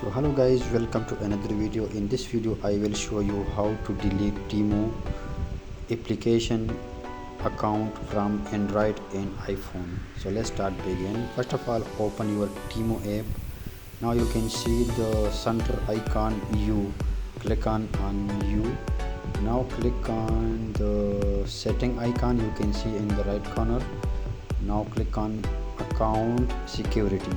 So hello guys, welcome to another video. In this video I will show you how to delete Temu application account from Android and iPhone. So let's start begin. First of all, open your Temu app. Now you can see the center icon U. Click on U. Now click on the setting icon you can see in the right corner. Now click on account security.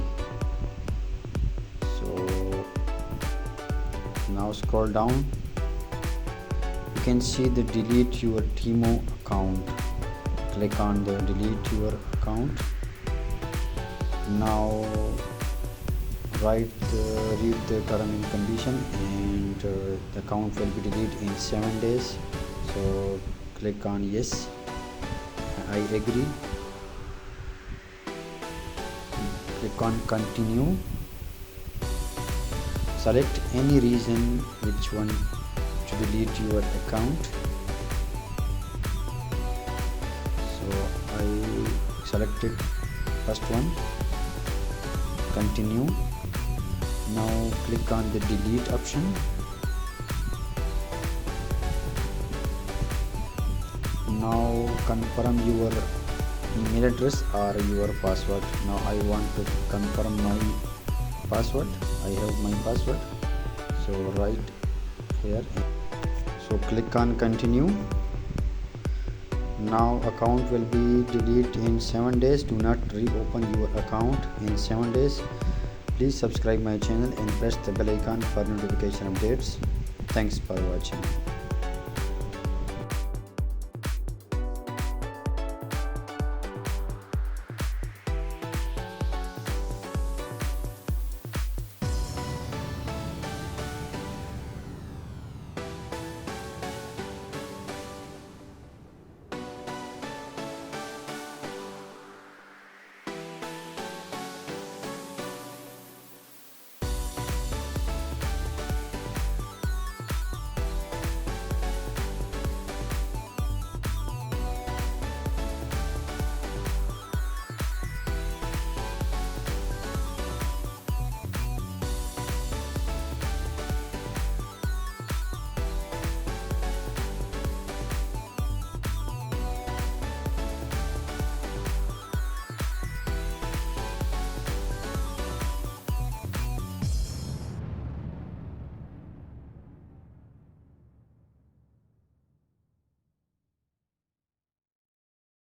Now scroll down, you can see the delete your Temu account. Click on the delete your account. Now read the term and condition, and the account will be deleted in 7 days. So click on yes, I agree. Click on continue. Select any reason which one to delete your account. So I selected first one. Continue. Now click on the delete option. Now confirm your email address or your password. Now I want to confirm my password. I have my password, so right here. So click on continue. Now account will be deleted in 7 days. Do not reopen your account in 7 days. Please subscribe my channel and press the bell icon for notification updates. Thanks for watching.